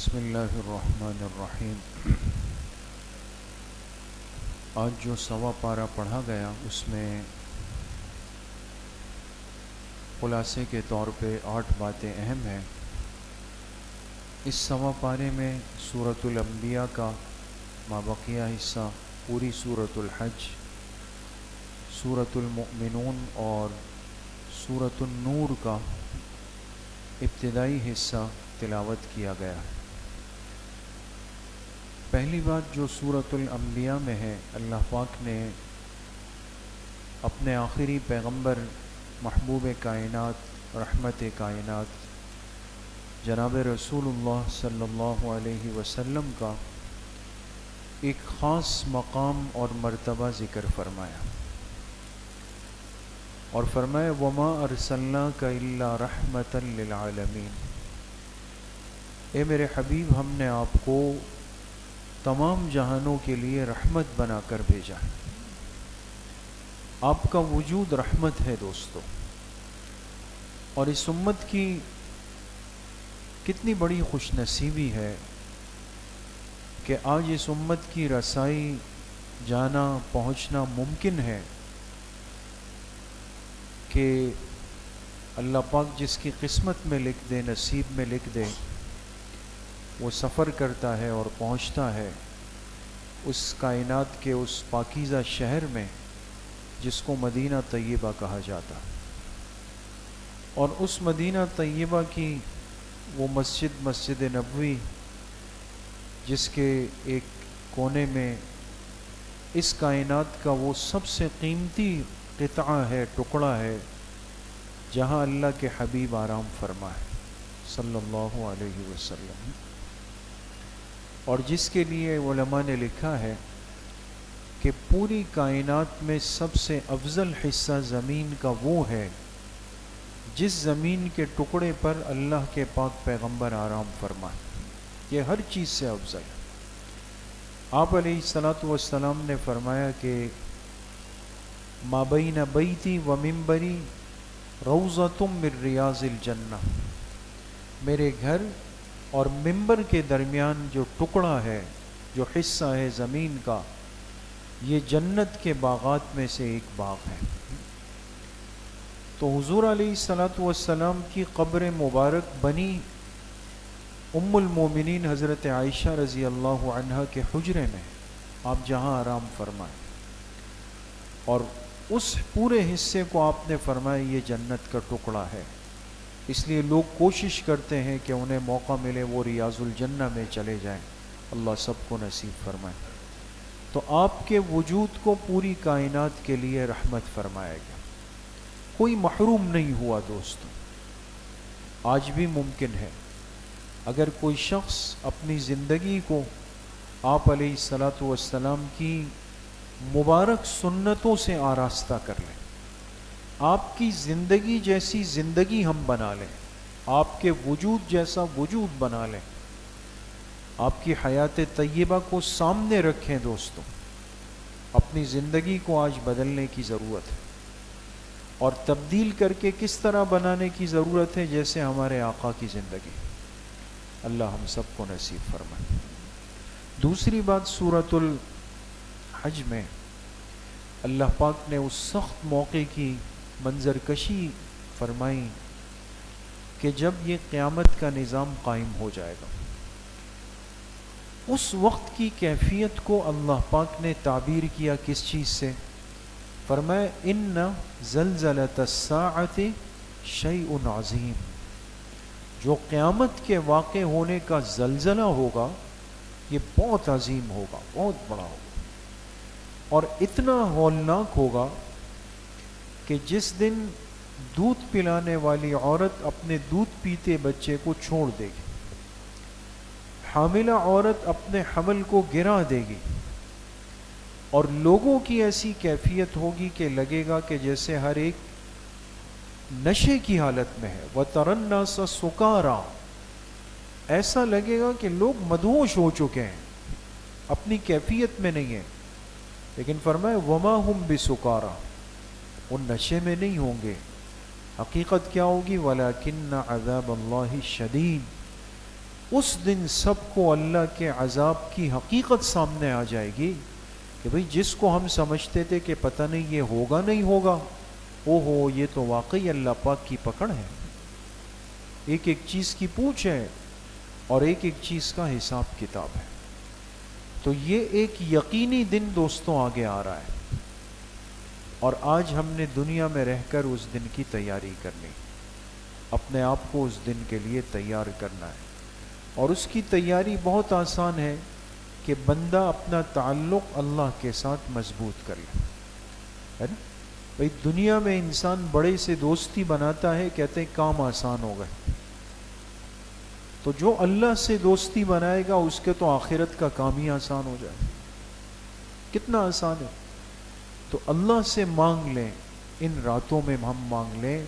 بسم اللہ الرحمن الرحیم۔ آج جو سوا پارہ پڑھا گیا اس میں خلاصے کے طور پہ 8 باتیں اہم ہیں۔ اس سوا پارے میں سورۃ الانبیاء کا مابقیہ حصہ، پوری سورۃ الحج، سورۃ المؤمنون اور سورۃ النور کا ابتدائی حصہ تلاوت کیا گیا۔ پہلی بات جو سورۃ الانبیاء میں ہے، اللہ پاک نے اپنے آخری پیغمبر محبوب کائنات، رحمت کائنات جناب رسول اللہ صلی اللہ علیہ وسلم کا ایک خاص مقام اور مرتبہ ذکر فرمایا، اور فرمایا وما ارسلناک الا رحمتا للعالمین، اے میرے حبیب ہم نے آپ کو تمام جہانوں کے لیے رحمت بنا کر بھیجا۔ آپ کا وجود رحمت ہے دوستو، اور اس امت کی کتنی بڑی خوش نصیبی ہے کہ آج اس امت کی رسائی، جانا پہنچنا ممکن ہے کہ اللہ پاک جس کی قسمت میں لکھ دے، نصیب میں لکھ دے، وہ سفر کرتا ہے اور پہنچتا ہے اس کائنات کے اس پاکیزہ شہر میں جس کو مدینہ طیبہ کہا جاتا، اور اس مدینہ طیبہ کی وہ مسجد نبوی جس کے ایک کونے میں اس کائنات کا وہ سب سے قیمتی قطعہ ہے، ٹکڑا ہے، جہاں اللہ کے حبیب آرام فرمائے صلی اللہ علیہ وسلم، اور جس کے لیے علماء نے لکھا ہے کہ پوری کائنات میں سب سے افضل حصہ زمین کا وہ ہے جس زمین کے ٹکڑے پر اللہ کے پاک پیغمبر آرام فرمائے۔ یہ ہر چیز سے افضل ہے۔ آپ علیہ الصلاۃ والسلام نے فرمایا کہ ما بین بیتی و منبری روضۃ من ریاض الجنہ، میرے گھر اور منبر کے درمیان جو ٹکڑا ہے، جو حصہ ہے زمین کا، یہ جنت کے باغات میں سے ایک باغ ہے۔ تو حضور علیہ الصلاۃ والسلام کی قبر مبارک بنی ام المومنین حضرت عائشہ رضی اللہ عنہا کے حجرے میں، آپ جہاں آرام فرمائیں، اور اس پورے حصے کو آپ نے فرمایا یہ جنت کا ٹکڑا ہے۔ اس لیے لوگ کوشش کرتے ہیں کہ انہیں موقع ملے وہ ریاض الجنہ میں چلے جائیں، اللہ سب کو نصیب فرمائے۔ تو آپ کے وجود کو پوری کائنات کے لیے رحمت فرمایا گیا، کوئی محروم نہیں ہوا دوستو۔ آج بھی ممکن ہے اگر کوئی شخص اپنی زندگی کو آپ علیہ الصلاۃ والسلام کی مبارک سنتوں سے آراستہ کر لیں، آپ کی زندگی جیسی زندگی ہم بنا لیں، آپ کے وجود جیسا وجود بنا لیں، آپ کی حیات طیبہ کو سامنے رکھیں دوستو، اپنی زندگی کو آج بدلنے کی ضرورت ہے، اور تبدیل کر کے کس طرح بنانے کی ضرورت ہے، جیسے ہمارے آقا کی زندگی۔ اللہ ہم سب کو نصیب فرمائے۔ دوسری بات، سورۃ الحج میں اللہ پاک نے اس سخت موقع کی منظر کشی فرمائی کہ جب یہ قیامت کا نظام قائم ہو جائے گا، اس وقت کی کیفیت کو اللہ پاک نے تعبیر کیا کس چیز سے؟ فرمایا ان زلزلۃ الساعۃ شیء عظیم، جو قیامت کے واقع ہونے کا زلزلہ ہوگا یہ بہت عظیم ہوگا، بہت بڑا ہوگا، اور اتنا ہولناک ہوگا کہ جس دن دودھ پلانے والی عورت اپنے دودھ پیتے بچے کو چھوڑ دے گی، حاملہ عورت اپنے حمل کو گرا دے گی، اور لوگوں کی ایسی کیفیت ہوگی کہ لگے گا کہ جیسے ہر ایک نشے کی حالت میں ہے، وَتَرَى النَّاسَ سُكَارَىٰ، ایسا لگے گا کہ لوگ مدہوش ہو چکے ہیں، اپنی کیفیت میں نہیں ہیں، لیکن فرمایا وَمَا هُمْ بِسُكَارَىٰ، وہ نشے میں نہیں ہوں گے۔ حقیقت کیا ہوگی؟ وَلَكِنَّ عَذَابَ اللَّهِ شَدِيدٌ، اس دن سب کو اللہ کے عذاب کی حقیقت سامنے آ جائے گی کہ بھئی جس کو ہم سمجھتے تھے کہ پتہ نہیں یہ ہوگا نہیں ہوگا، او ہو یہ تو واقعی اللہ پاک کی پکڑ ہے، ایک ایک چیز کی پوچھ ہے اور ایک ایک چیز کا حساب کتاب ہے۔ تو یہ ایک یقینی دن دوستوں آگے آ رہا ہے، اور آج ہم نے دنیا میں رہ کر اس دن کی تیاری کرنی، اپنے آپ کو اس دن کے لیے تیار کرنا ہے۔ اور اس کی تیاری بہت آسان ہے کہ بندہ اپنا تعلق اللہ کے ساتھ مضبوط کر لے، ہے نا؟ بھئی دنیا میں انسان بڑے سے دوستی بناتا ہے، کہتے ہیں کام آسان ہو گئے، تو جو اللہ سے دوستی بنائے گا اس کے تو آخرت کا کام ہی آسان ہو جائے، کتنا آسان ہے۔ تو اللہ سے مانگ لیں، ان راتوں میں ہم مانگ لیں،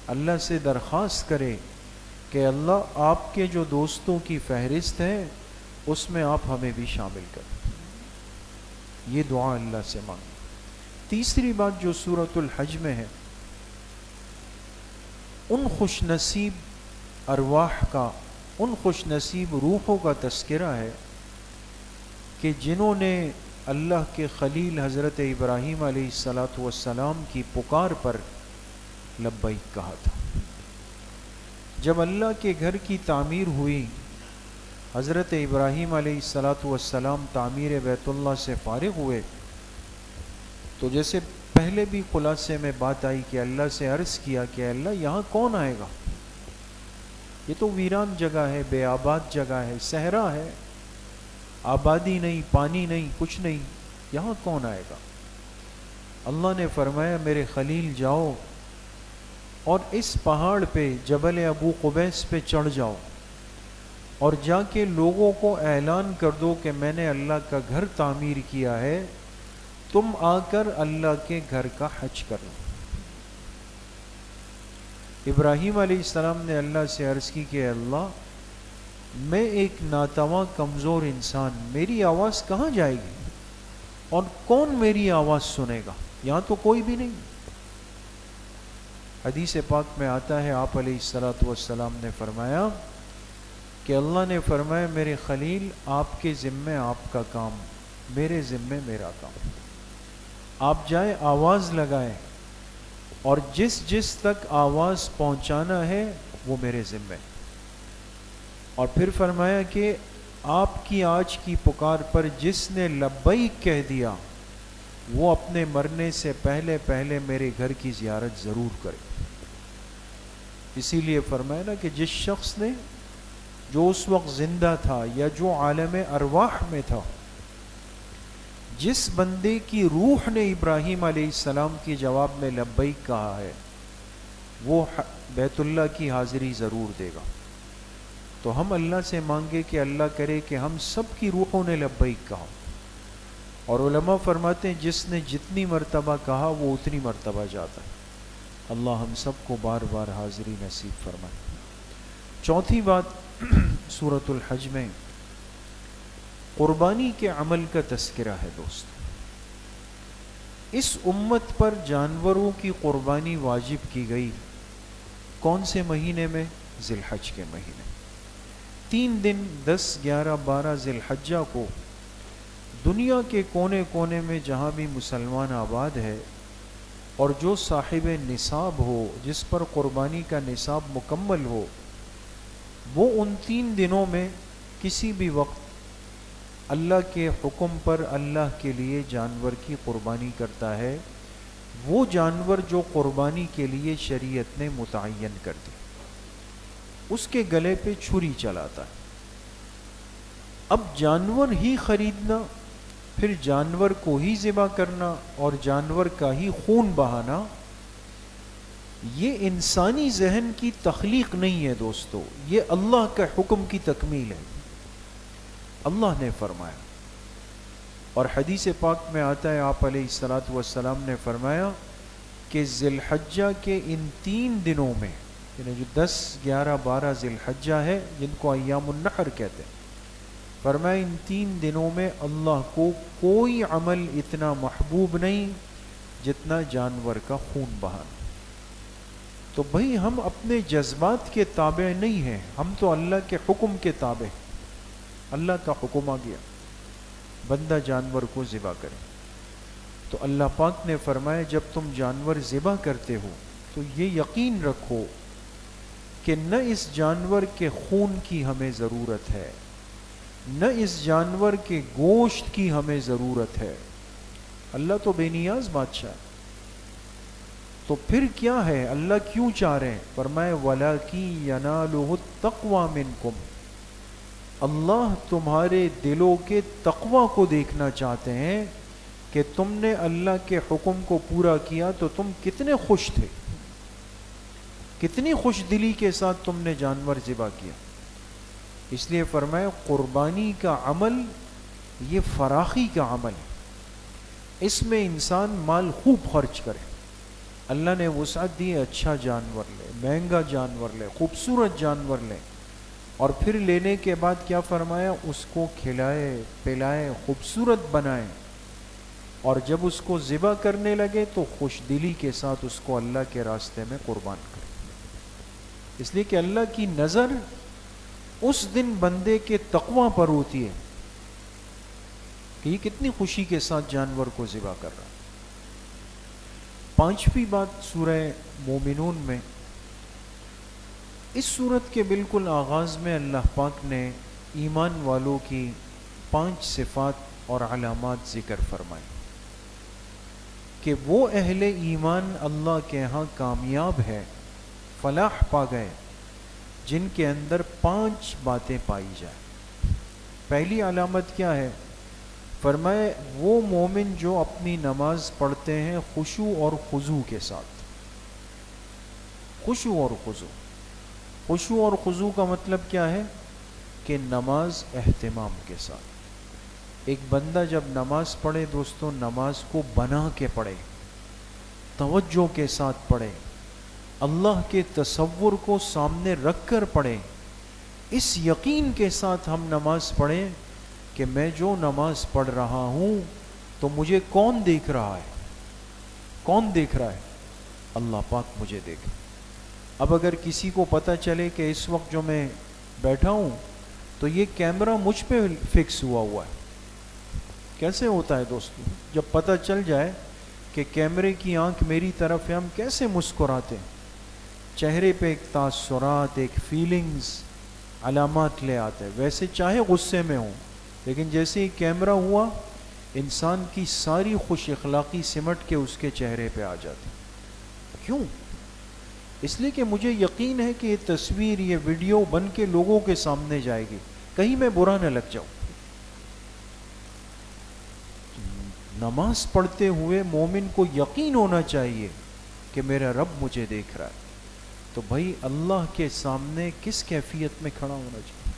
اللہ سے درخواست کریں کہ اللہ آپ کے جو دوستوں کی فہرست ہے اس میں آپ ہمیں بھی شامل کریں، یہ دعا اللہ سے مانگیں۔ تیسری بات جو سورۃ الحج میں ہے، ان خوش نصیب ارواح کا، ان خوش نصیب روحوں کا تذکرہ ہے کہ جنہوں نے اللہ کے خلیل حضرت ابراہیم علیہ السلام کی پکار پر لبیک کہا تھا۔ جب اللہ کے گھر کی تعمیر ہوئی، حضرت ابراہیم علیہ السلام تعمیر بیت اللہ سے فارغ ہوئے، تو جیسے پہلے بھی خلاصے میں بات آئی کہ اللہ سے عرض کیا کہ اللہ یہاں کون آئے گا، یہ تو ویران جگہ ہے، بے آباد جگہ ہے، صحرا ہے، آبادی نہیں، پانی نہیں، کچھ نہیں، یہاں کون آئے گا؟ اللہ نے فرمایا میرے خلیل جاؤ اور اس پہاڑ پہ جبل ابو قبیس پہ چڑھ جاؤ، اور جا کے لوگوں کو اعلان کر دو کہ میں نے اللہ کا گھر تعمیر کیا ہے، تم آ کر اللہ کے گھر کا حج کرو۔ ابراہیم علیہ السلام نے اللہ سے عرض کی کہ اللہ میں ایک ناتواں کمزور انسان، میری آواز کہاں جائے گی اور کون میری آواز سنے گا؟ یہاں تو کوئی بھی نہیں۔ حدیث پاک میں آتا ہے آپ علیہ السلام نے فرمایا کہ اللہ نے فرمایا میرے خلیل آپ کے ذمے آپ کا کام، میرے ذمے میرا کام، آپ جائیں آواز لگائیں اور جس جس تک آواز پہنچانا ہے وہ میرے ذمے، اور پھر فرمایا کہ آپ کی آج کی پکار پر جس نے لبیک کہہ دیا وہ اپنے مرنے سے پہلے پہلے میرے گھر کی زیارت ضرور کرے۔ اسی لیے فرمایا نا کہ جس شخص نے، جو اس وقت زندہ تھا یا جو عالم ارواح میں تھا، جس بندے کی روح نے ابراہیم علیہ السلام کے جواب میں لبیک کہا ہے، وہ بیت اللہ کی حاضری ضرور دے گا۔ تو ہم اللہ سے مانگے کہ اللہ کرے کہ ہم سب کی روحوں نے لبیک کہا، اور علماء فرماتے ہیں جس نے جتنی مرتبہ کہا وہ اتنی مرتبہ جاتا ہے۔ اللہ ہم سب کو بار بار حاضری نصیب فرمائے۔ چوتھی بات سورۃ الحج میں قربانی کے عمل کا تذکرہ ہے۔ دوست، اس امت پر جانوروں کی قربانی واجب کی گئی کون سے مہینے میں؟ ذی الحج کے مہینے۔ 3 دن 10، 11، 12 ذی الحجہ کو دنیا کے کونے کونے میں جہاں بھی مسلمان آباد ہے اور جو صاحب نصاب ہو، جس پر قربانی کا نصاب مکمل ہو، وہ ان 3 دنوں میں کسی بھی وقت اللہ کے حکم پر اللہ کے لیے جانور کی قربانی کرتا ہے، وہ جانور جو قربانی کے لیے شریعت نے متعین کر دی، اس کے گلے پہ چھری چلاتا ہے۔ اب جانور ہی خریدنا، پھر جانور کو ہی ذبح کرنا اور جانور کا ہی خون بہانا، یہ انسانی ذہن کی تخلیق نہیں ہے دوستو، یہ اللہ کا حکم کی تکمیل ہے۔ اللہ نے فرمایا، اور حدیث پاک میں آتا ہے آپ علیہ السلام نے فرمایا کہ ذی الحجہ کے ان 3 دنوں میں، یعنی جو 10، 11، 12 ذی الحجہ ہے جن کو ایام النحر کہتے ہیں، فرمایا ان 3 دنوں میں اللہ کو کوئی عمل اتنا محبوب نہیں جتنا جانور کا خون بہانا۔ تو بھئی ہم اپنے جذبات کے تابع نہیں ہیں، ہم تو اللہ کے حکم کے تابع ہیں۔ اللہ کا حکم آ گیا بندہ جانور کو ذبح کرے، تو اللہ پاک نے فرمایا جب تم جانور ذبح کرتے ہو تو یہ یقین رکھو کہ نہ اس جانور کے خون کی ہمیں ضرورت ہے، نہ اس جانور کے گوشت کی ہمیں ضرورت ہے۔ اللہ تو بے نیاز بادشاہ ہے، تو پھر کیا ہے؟ اللہ کیوں چاہ رہے ہیں؟ فرمائے وَلَٰكِن يَنَالُهُ التَّقْوَىٰ مِنْكُمْ، اللہ تمہارے دلوں کے تقوی کو دیکھنا چاہتے ہیں کہ تم نے اللہ کے حکم کو پورا کیا تو تم کتنے خوش تھے، کتنی خوش دلی کے ساتھ تم نے جانور ذبح کیا۔ اس لیے فرمایا قربانی کا عمل یہ فراخی کا عمل ہے، اس میں انسان مال خوب خرچ کرے۔ اللہ نے وسعت دی، اچھا جانور لے، مہنگا جانور لے، خوبصورت جانور لے، اور پھر لینے کے بعد کیا فرمایا؟ اس کو کھلائے پلائے، خوبصورت بنائے، اور جب اس کو ذبح کرنے لگے تو خوش دلی کے ساتھ اس کو اللہ کے راستے میں قربان کرے۔ اس لیے کہ اللہ کی نظر اس دن بندے کے تقوی پر ہوتی ہے کہ یہ کتنی خوشی کے ساتھ جانور کو ذبح کر رہا ہے۔ پانچویں بات سورہ مومنون میں، اس سورت کے بالکل آغاز میں اللہ پاک نے ایمان والوں کی 5 صفات اور علامات ذکر فرمائی کہ وہ اہل ایمان اللہ کے ہاں کامیاب ہے، فلاح پا گئے، جن کے اندر 5 باتیں پائی جائیں۔ پہلی علامت کیا ہے؟ فرمائے وہ مومن جو اپنی نماز پڑھتے ہیں خشوع اور خضوع کے ساتھ۔ خشوع اور خضوع، خشوع اور خضوع کا مطلب کیا ہے؟ کہ نماز اہتمام کے ساتھ۔ ایک بندہ جب نماز پڑھے دوستوں، نماز کو بنا کے پڑھے، توجہ کے ساتھ پڑھے، اللہ کے تصور کو سامنے رکھ کر پڑھے، اس یقین کے ساتھ ہم نماز پڑھیں کہ میں جو نماز پڑھ رہا ہوں تو مجھے کون دیکھ رہا ہے؟ کون دیکھ رہا ہے؟ اللہ پاک مجھے دیکھ۔ اب اگر کسی کو پتہ چلے کہ اس وقت جو میں بیٹھا ہوں تو یہ کیمرہ مجھ پہ فکس ہوا ہے، کیسے ہوتا ہے دوستو؟ جب پتہ چل جائے کہ کیمرے کی آنکھ میری طرف ہے، ہم کیسے مسکراتے ہیں، چہرے پہ ایک تاثرات، ایک فیلنگز، علامات لے آتے ہیں۔ ویسے چاہے غصے میں ہوں، لیکن جیسے ہی کیمرہ ہوا انسان کی ساری خوش اخلاقی سمٹ کے اس کے چہرے پہ آ جاتی۔ کیوں؟ اس لیے کہ مجھے یقین ہے کہ یہ تصویر، یہ ویڈیو بن کے لوگوں کے سامنے جائے گی، کہیں میں برا نہ لگ جاؤں۔ نماز پڑھتے ہوئے مومن کو یقین ہونا چاہیے کہ میرا رب مجھے دیکھ رہا ہے، تو بھائی اللہ کے سامنے کس کیفیت میں کھڑا ہونا چاہیے؟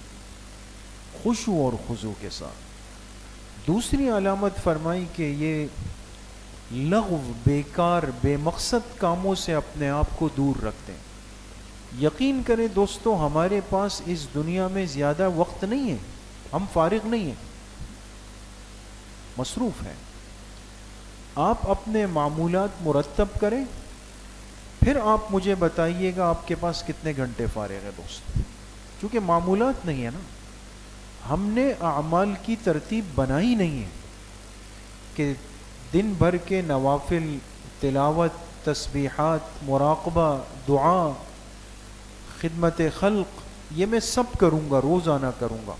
خشوع اور خضوع کے ساتھ۔ دوسری علامت فرمائی کہ یہ لغو، بیکار، بے مقصد کاموں سے اپنے آپ کو دور رکھتے ہیں۔ یقین کریں دوستو، ہمارے پاس اس دنیا میں زیادہ وقت نہیں ہے، ہم فارغ نہیں ہیں، مصروف ہیں۔ آپ اپنے معمولات مرتب کریں، پھر آپ مجھے بتائیے گا آپ کے پاس کتنے گھنٹے فارغ ہیں دوست، کیونکہ معمولات نہیں ہے نا، ہم نے اعمال کی ترتیب بنائی نہیں ہے کہ دن بھر کے نوافل، تلاوت، تسبیحات، مراقبہ، دعا، خدمت خلق، یہ میں سب کروں گا، روزانہ کروں گا،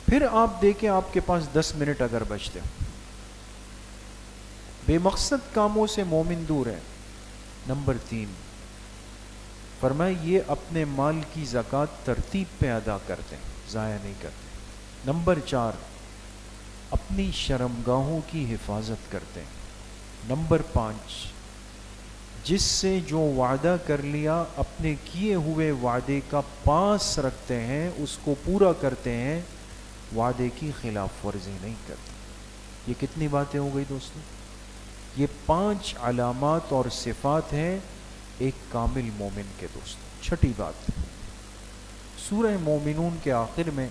پھر آپ دیکھیں آپ کے پاس 10 منٹ اگر بچتے ہو۔ بے مقصد کاموں سے مومن دور ہے۔ نمبر 3 فرمائے یہ اپنے مال کی زکوٰۃ ترتیب پہ ادا کرتے ہیں، ضائع نہیں کرتے۔ نمبر 4 اپنی شرمگاہوں کی حفاظت کرتے ہیں۔ نمبر 5 جس سے جو وعدہ کر لیا اپنے کیے ہوئے وعدے کا پاس رکھتے ہیں، اس کو پورا کرتے ہیں، وعدے کی خلاف ورزی نہیں کرتے۔ یہ کتنی باتیں ہو گئی دوستو؟ یہ 5 علامات اور صفات ہیں ایک کامل مومن کے دوست۔ چھٹی بات، سورہ مومنون کے آخر میں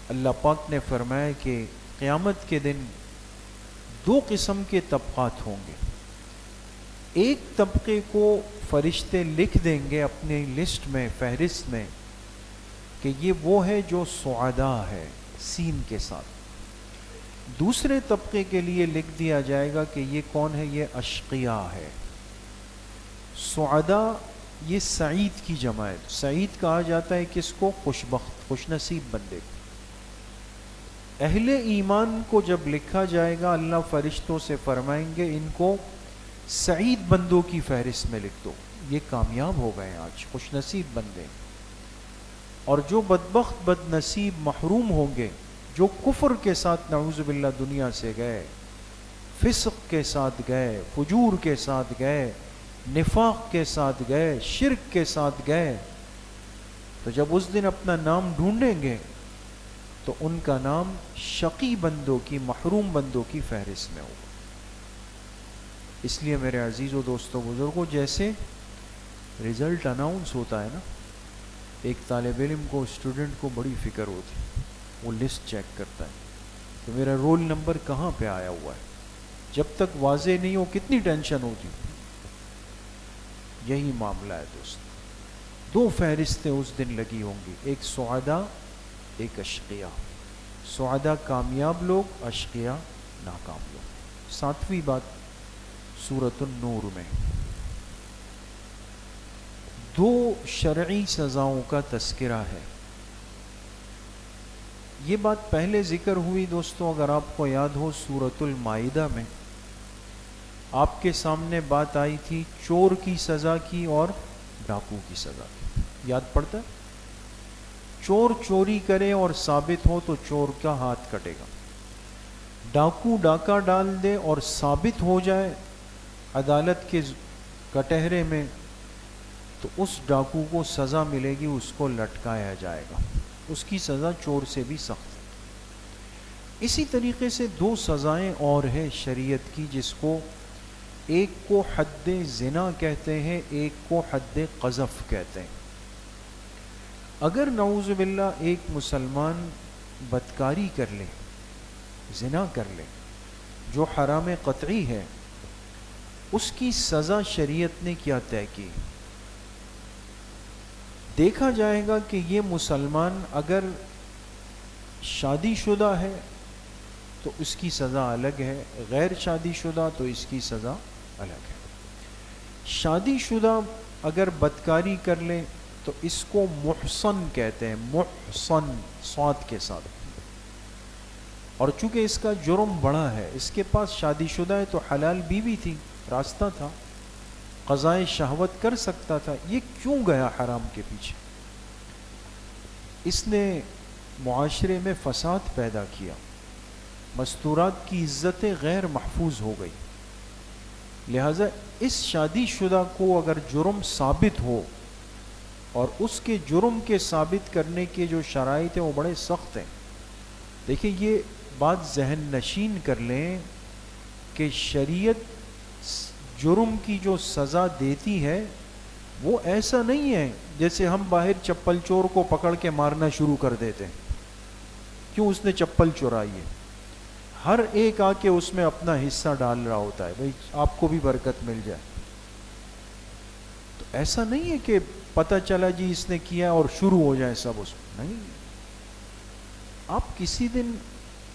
اللہ پاک نے فرمایا کہ قیامت کے دن 2 قسم کے طبقات ہوں گے۔ ایک طبقے کو فرشتے لکھ دیں گے اپنی لسٹ میں، فہرست میں، کہ یہ وہ ہے جو سعداء ہے سین کے ساتھ. دوسرے طبقے کے لیے لکھ دیا جائے گا کہ یہ کون ہے، یہ اشقیاء ہے. سعداء یہ سعید کی جمع ہے. سعید کہا جاتا ہے کس کو؟ خوش بخت، خوش نصیب بندے کو. اہل ایمان کو جب لکھا جائے گا اللہ فرشتوں سے فرمائیں گے ان کو سعید بندوں کی فہرست میں لکھ دو، یہ کامیاب ہو گئے آج، خوش نصیب بندے. اور جو بدبخت بد نصیب محروم ہوں گے، جو کفر کے ساتھ نعوذ باللہ دنیا سے گئے، فسق کے ساتھ گئے، فجور کے ساتھ گئے، نفاق کے ساتھ گئے، شرک کے ساتھ گئے، تو جب اس دن اپنا نام ڈھونڈیں گے تو ان کا نام شقی بندوں کی، محروم بندوں کی فہرست میں ہوگا. اس لیے میرے عزیز و دوستو بزرگوں، جیسے رزلٹ اناؤنس ہوتا ہے نا، ایک طالب علم کو، اسٹوڈنٹ کو بڑی فکر ہوتی، وہ لسٹ چیک کرتا ہے کہ میرا رول نمبر کہاں پہ آیا ہوا ہے. جب تک واضح نہیں ہو کتنی ٹینشن ہوتی. یہی معاملہ ہے دوست. دو فہرستیں اس دن لگی ہوں گی، ایک سعداء، ایک اشقیاء. سعداء کامیاب لوگ، اشقیاء ناکام لوگ. 7ویں بات سورۃ النور میں دو شرعی سزاؤں کا تذکرہ ہے. یہ بات پہلے ذکر ہوئی دوستوں، اگر آپ کو یاد ہو سورۃ المائدہ میں آپ کے سامنے بات آئی تھی چور کی سزا کی اور ڈاکو کی سزا کی. یاد پڑتا ہے؟ چور چوری کرے اور ثابت ہو تو چور کا ہاتھ کٹے گا. ڈاکو ڈاکہ ڈال دے اور ثابت ہو جائے عدالت کے کٹہرے میں تو اس ڈاکو کو سزا ملے گی، اس کو لٹکایا جائے گا. اس کی سزا چور سے بھی سخت. اسی طریقے سے دو سزائیں اور ہیں شریعت کی، جس کو ایک کو حد زنا کہتے ہیں، ایک کو حد قذف کہتے ہیں. اگر نعوذ باللہ ایک مسلمان بدکاری کر لے، زنا کر لے جو حرام قطعی ہے، اس کی سزا شریعت نے کیا طے کی؟ دیکھا جائے گا کہ یہ مسلمان اگر شادی شدہ ہے تو اس کی سزا الگ ہے، غیر شادی شدہ تو اس کی سزا الگ ہے. شادی شدہ اگر بدکاری کر لے تو اس کو محصن کہتے ہیں، محصن صاد کے ساتھ. اور چونکہ اس کا جرم بڑا ہے، اس کے پاس شادی شدہ ہے تو حلال بیوی تھی، راستہ تھا، قضائے شہوت کر سکتا تھا، یہ کیوں گیا حرام کے پیچھے؟ اس نے معاشرے میں فساد پیدا کیا، مستورات کی عزت غیر محفوظ ہو گئی. لہذا اس شادی شدہ کو اگر جرم ثابت ہو، اور اس کے جرم کے ثابت کرنے کے جو شرائط ہیں وہ بڑے سخت ہیں. دیکھیں یہ بات ذہن نشین کر لیں کہ شریعت جرم کی جو سزا دیتی ہے وہ ایسا نہیں ہے جیسے ہم باہر چپل چور کو پکڑ کے مارنا شروع کر دیتے ہیں. کیوں؟ اس نے چپل چورائی ہے. ہر ایک آ کے اس میں اپنا حصہ ڈال رہا ہوتا ہے، بھائی آپ کو بھی برکت مل جائے. تو ایسا نہیں ہے کہ پتہ چلا جی اس نے کیا اور شروع ہو جائے سب اس میں. نہیں، آپ کسی دن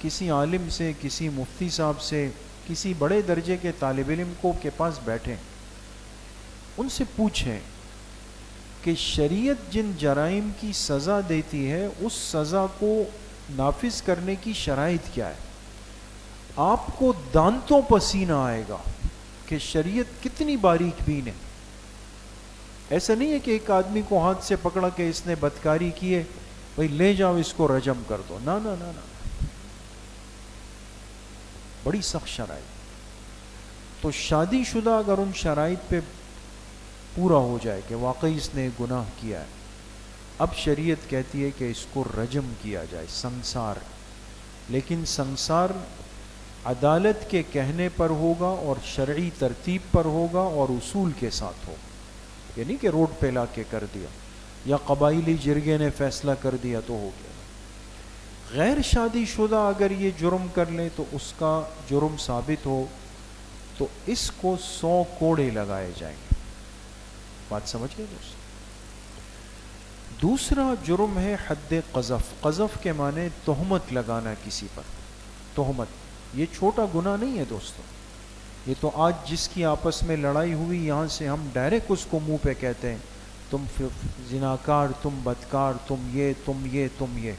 کسی عالم سے، کسی مفتی صاحب سے، کسی بڑے درجے کے طالب علم کو کے پاس بیٹھیں، ان سے پوچھیں کہ شریعت جن جرائم کی سزا دیتی ہے اس سزا کو نافذ کرنے کی شرائط کیا ہے. آپ کو دانتوں پسینہ آئے گا کہ شریعت کتنی باریک بین ہے. ایسا نہیں ہے کہ ایک آدمی کو ہاتھ سے پکڑا کہ اس نے بدکاری کی ہے، بھائی لے جاؤ اس کو رجم کر دو. نا نا نا نا، بڑی سخت شرائط. تو شادی شدہ اگر ان شرائط پہ پورا ہو جائے کہ واقعی اس نے گناہ کیا ہے، اب شریعت کہتی ہے کہ اس کو رجم کیا جائے، سنسار. لیکن سنسار عدالت کے کہنے پر ہوگا اور شرعی ترتیب پر ہوگا اور اصول کے ساتھ ہوگا. یعنی کہ روڈ پہ لا کے کر دیا یا قبائلی جرگے نے فیصلہ کر دیا تو ہو گیا. غیر شادی شدہ اگر یہ جرم کر لیں تو اس کا جرم ثابت ہو تو اس کو 100 کوڑے لگائے جائیں گے۔ بات سمجھ گئے دوست؟ دوسرا جرم ہے حد قذف۔ قذف کے معنی تہمت لگانا کسی پر، تہمت۔ یہ چھوٹا گناہ نہیں ہے دوستو، یہ تو آج جس کی آپس میں لڑائی ہوئی یہاں سے ہم ڈائریکٹ اس کو منہ پہ کہتے ہیں تم زناکار، تم بدکار، تم یہ تم یہ تم یہ،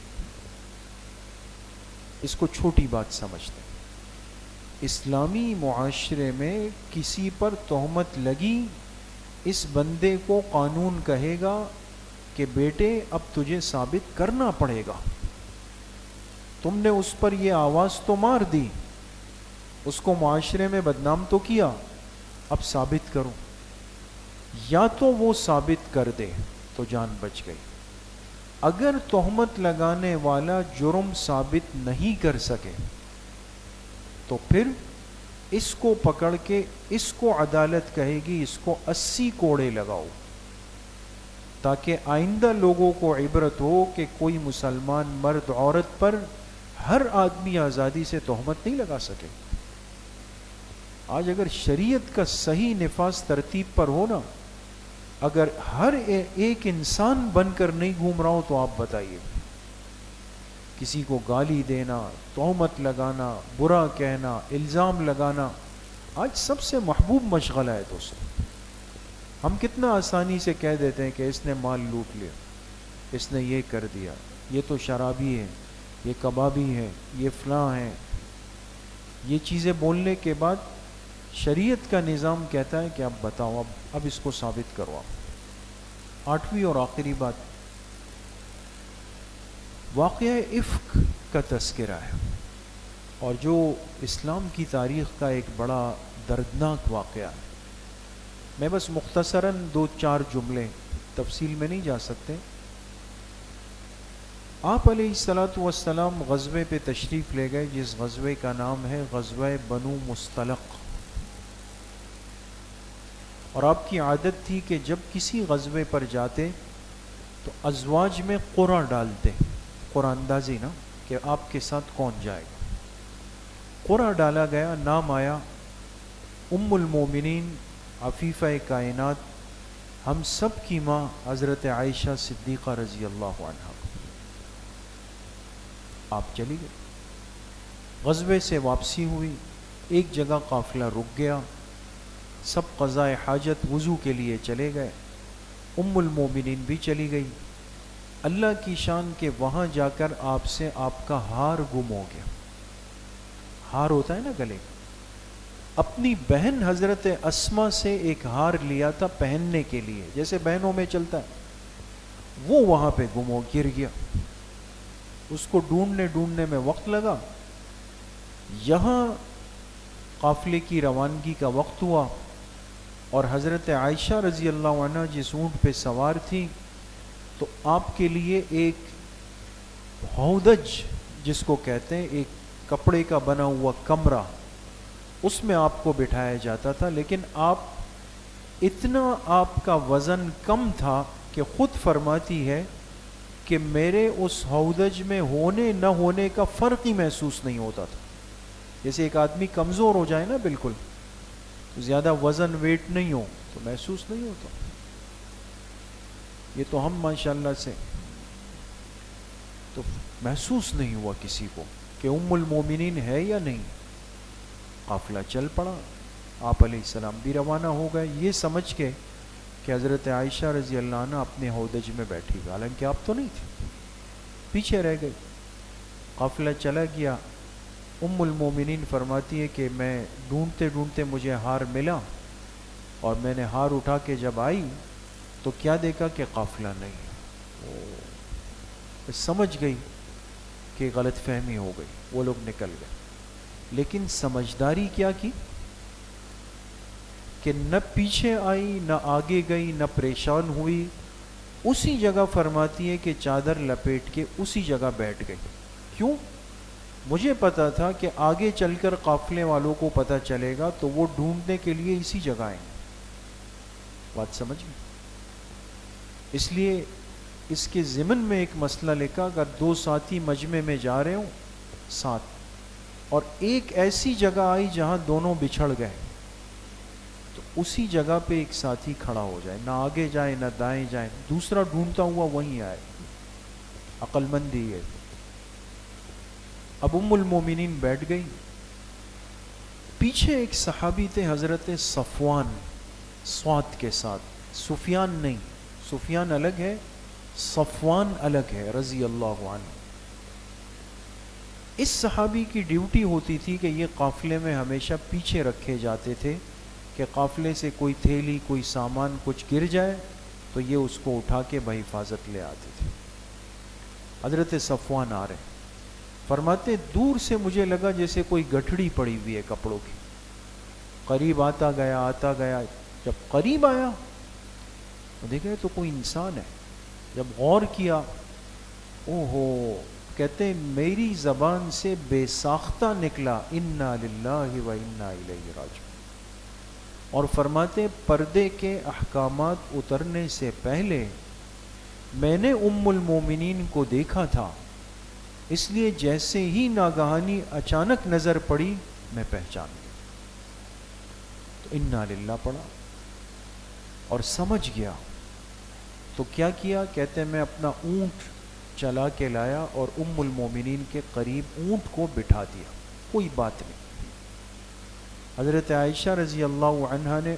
اس کو چھوٹی بات سمجھتے ہیں۔ اسلامی معاشرے میں کسی پر تہمت لگی، اس بندے کو قانون کہے گا کہ بیٹے اب تجھے ثابت کرنا پڑے گا، تم نے اس پر یہ آواز تو مار دی، اس کو معاشرے میں بدنام تو کیا، اب ثابت کرو۔ یا تو وہ ثابت کر دے تو جان بچ گئی، اگر تہمت لگانے والا جرم ثابت نہیں کر سکے تو پھر اس کو پکڑ کے اس کو عدالت کہے گی اس کو 80 کوڑے لگاؤ، تاکہ آئندہ لوگوں کو عبرت ہو کہ کوئی مسلمان مرد عورت پر ہر آدمی آزادی سے تہمت نہیں لگا سکے۔ آج اگر شریعت کا صحیح نفاذ ترتیب پر ہو نا، اگر ہر ایک انسان بن کر نہیں گھوم رہا ہو تو آپ بتائیے، کسی کو گالی دینا، تہمت لگانا، برا کہنا، الزام لگانا آج سب سے محبوب مشغلہ ہے دوستو۔ ہم کتنا آسانی سے کہہ دیتے ہیں کہ اس نے مال لوٹ لیا، اس نے یہ کر دیا، یہ تو شرابی ہے، یہ کبابی ہے، یہ فلاں ہے۔ یہ چیزیں بولنے کے بعد شریعت کا نظام کہتا ہے کہ اب بتاؤ، اب اس کو ثابت کرو آپ۔ 8ویں اور آخری بات، واقعہ افک کا تذکرہ ہے، اور جو اسلام کی تاریخ کا ایک بڑا دردناک واقعہ ہے۔ میں بس مختصراً 2-4 جملے، تفصیل میں نہیں جا سکتے۔ آپ علیہ الصلاۃ والسلام غزوے پہ تشریف لے گئے، جس غزوے کا نام ہے غزوہ بنو مستلق، اور آپ کی عادت تھی کہ جب کسی غزوے پر جاتے تو ازواج میں قرعہ ڈالتے، قرعہ اندازی نا، کہ آپ کے ساتھ کون جائے گا۔ قرعہ ڈالا گیا، نام آیا ام المومنین عفیفہ کائنات، ہم سب کی ماں حضرت عائشہ صدیقہ رضی اللہ عنہا۔ آپ چلی گئی، غزوے سے واپسی ہوئی، ایک جگہ قافلہ رک گیا، سب قضاء حاجت وضو کے لیے چلے گئے، ام المومنین بھی چلی گئی۔ اللہ کی شان کہ وہاں جا کر آپ سے آپ کا ہار گم ہو گیا۔ ہار ہوتا ہے نا گلے کا، اپنی بہن حضرت اسما سے ایک ہار لیا تھا پہننے کے لیے، جیسے بہنوں میں چلتا ہے، وہ وہاں پہ گم ہو گر گیا۔ اس کو ڈھونڈنے میں وقت لگا، یہاں قافلے کی روانگی کا وقت ہوا، اور حضرت عائشہ رضی اللہ عنہ جس اونٹ پہ سوار تھی، تو آپ کے لیے ایک ہودج جس کو کہتے ہیں، ایک کپڑے کا بنا ہوا کمرہ، اس میں آپ کو بٹھایا جاتا تھا، لیکن اتنا آپ کا وزن کم تھا کہ خود فرماتی ہے کہ میرے اس ہودج میں ہونے نہ ہونے کا فرق ہی محسوس نہیں ہوتا تھا۔ جیسے ایک آدمی کمزور ہو جائے نا بالکل، تو زیادہ وزن ویٹ نہیں ہو تو محسوس نہیں ہوتا۔ یہ تو ہم ماشاءاللہ سے تو محسوس نہیں ہوا کسی کو کہ ام المومنین ہے یا نہیں۔ قافلہ چل پڑا، آپ علیہ السلام بھی روانہ ہو گئے، یہ سمجھ کے کہ حضرت عائشہ رضی اللہ عنہ اپنے ہودج میں بیٹھی ہوئی، حالانکہ آپ تو نہیں تھے، پیچھے رہ گئی۔ قافلہ چلا گیا، ام المومنین فرماتی ہے کہ میں ڈھونڈتے مجھے ہار ملا، اور میں نے ہار اٹھا کے جب آئی تو کیا دیکھا کہ قافلہ نہیں۔ سمجھ گئی کہ غلط فہمی ہو گئی، وہ لوگ نکل گئے۔ لیکن سمجھداری کیا کی کہ نہ پیچھے آئی، نہ آگے گئی، نہ پریشان ہوئی، اسی جگہ فرماتی ہے کہ چادر لپیٹ کے اسی جگہ بیٹھ گئی۔ کیوں؟ مجھے پتا تھا کہ آگے چل کر قافلے والوں کو پتہ چلے گا تو وہ ڈھونڈنے کے لیے اسی جگہ آئیں گے۔ بات سمجھ میں؟ اس لیے اس کے ضمن میں ایک مسئلہ لکھا، اگر 2 ساتھی مجمع میں جا رہے ہوں ساتھ، اور ایک ایسی جگہ آئی جہاں دونوں بچھڑ گئے، تو اسی جگہ پہ ایک ساتھی کھڑا ہو جائے، نہ آگے جائے نہ دائیں جائیں، دوسرا ڈھونڈتا ہوا وہیں آئے، عقل مندی ہے۔ اب ام المومنین بیٹھ گئی، پیچھے ایک صحابی تھے حضرت صفوان، صاد کے ساتھ، سفیان نہیں، سفیان الگ ہے، صفوان الگ ہے رضی اللہ عنہ۔ اس صحابی کی ڈیوٹی ہوتی تھی کہ یہ قافلے میں ہمیشہ پیچھے رکھے جاتے تھے کہ قافلے سے کوئی تھیلی کوئی سامان کچھ گر جائے تو یہ اس کو اٹھا کے بحفاظت لے آتے تھے۔ حضرت صفوان آ رہے، فرماتے دور سے مجھے لگا جیسے کوئی گٹھڑی پڑی ہوئی ہے کپڑوں کی، قریب آتا گیا، جب قریب آیا تو دیکھا تو کوئی انسان ہے، جب غور کیا، اوہو، کہتے میری زبان سے بے ساختہ نکلا انا للہ و انا الیہ راجعون، اور فرماتے پردے کے احکامات اترنے سے پہلے میں نے ام المومنین کو دیکھا تھا، اس لیے جیسے ہی ناگہانی اچانک نظر پڑی میں پہچان گیا، تو انا للہ پڑھا اور سمجھ گیا، تو کیا کیا، کہتے میں اپنا اونٹ چلا کے لایا اور ام المومنین کے قریب اونٹ کو بٹھا دیا، کوئی بات نہیں۔ حضرت عائشہ رضی اللہ عنہا نے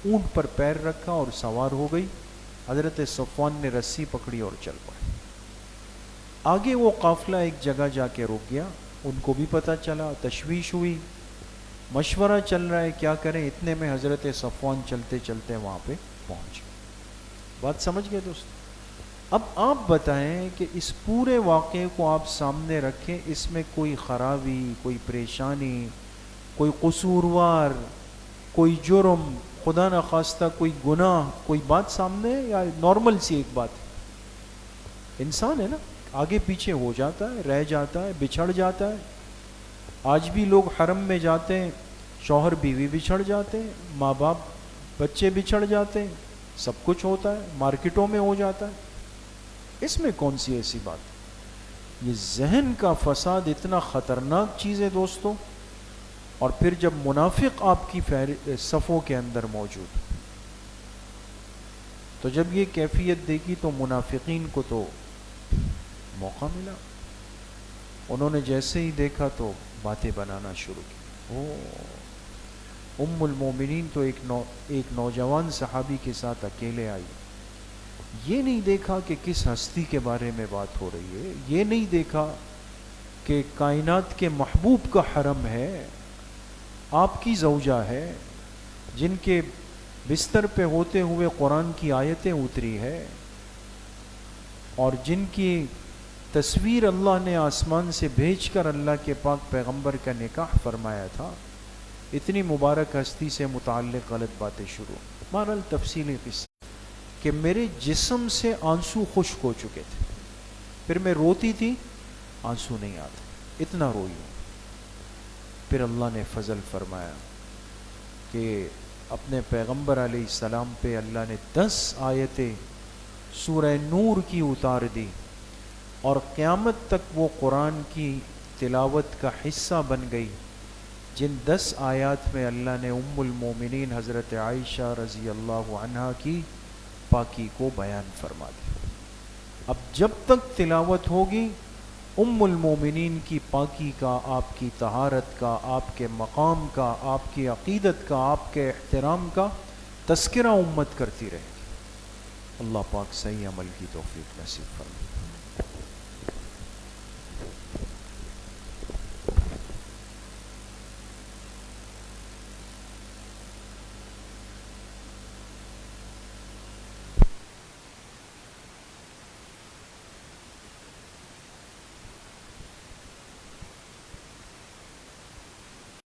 اونٹ پر پیر رکھا اور سوار ہو گئی، حضرت صفوان نے رسی پکڑی اور چل پڑے۔ آگے وہ قافلہ ایک جگہ جا کے رک گیا، ان کو بھی پتہ چلا، تشویش ہوئی، مشورہ چل رہا ہے کیا کریں، اتنے میں حضرت صفوان چلتے چلتے وہاں پہ پہنچ گئے۔ بات سمجھ گئے دوست؟ اب آپ بتائیں کہ اس پورے واقعے کو آپ سامنے رکھیں، اس میں کوئی خرابی، کوئی پریشانی، کوئی قصوروار، کوئی جرم، خدا نخواستہ کوئی گناہ، کوئی بات سامنے ہے یا نارمل سی ایک بات ہے؟ انسان ہے نا، آگے پیچھے ہو جاتا ہے، رہ جاتا ہے، بچھڑ جاتا ہے۔ آج بھی لوگ حرم میں جاتے ہیں، شوہر بیوی بچھڑ جاتے ہیں، ماں باپ بچے بچھڑ جاتے ہیں، سب کچھ ہوتا ہے، مارکیٹوں میں ہو جاتا ہے، اس میں کون سی ایسی بات؟ یہ ذہن کا فساد اتنا خطرناک چیز ہے دوستوں، اور پھر جب منافق آپ کی صفوں کے اندر موجود، تو جب یہ کیفیت دیکھی تو منافقین کو تو موقع ملا، انہوں نے جیسے ہی دیکھا تو باتیں بنانا شروع کی۔ ام المومنین تو ایک نوجوان صحابی کے ساتھ اکیلے آئی، یہ نہیں دیکھا کہ کس ہستی کے بارے میں بات ہو رہی ہے، یہ نہیں دیکھا کہ کائنات کے محبوب کا حرم ہے، آپ کی زوجہ ہے، جن کے بستر پہ ہوتے ہوئے قرآن کی آیتیں اتری ہے، اور جن کی تصویر اللہ نے آسمان سے بھیج کر اللہ کے پاک پیغمبر کا نکاح فرمایا تھا، اتنی مبارک ہستی سے متعلق غلط باتیں شروع۔ بہرحال تفصیلی قصہ کہ میرے جسم سے آنسو خشک ہو چکے تھے، پھر میں روتی تھی، آنسو نہیں آتے، اتنا روئی ہوں۔ پھر اللہ نے فضل فرمایا کہ اپنے پیغمبر علیہ السلام پہ اللہ نے 10 آیتیں سورہ نور کی اتار دی، اور قیامت تک وہ قرآن کی تلاوت کا حصہ بن گئی، جن 10 آیات میں اللہ نے ام المومنین حضرت عائشہ رضی اللہ عنہا کی پاکی کو بیان فرما دیا۔ اب جب تک تلاوت ہوگی ام المومنین کی پاکی کا، آپ کی طہارت کا، آپ کے مقام کا، آپ کی عقیدت کا، آپ کے احترام کا تذکرہ امت کرتی رہے گی۔ اللہ پاک صحیح عمل کی توفیق نصیب فرمائے۔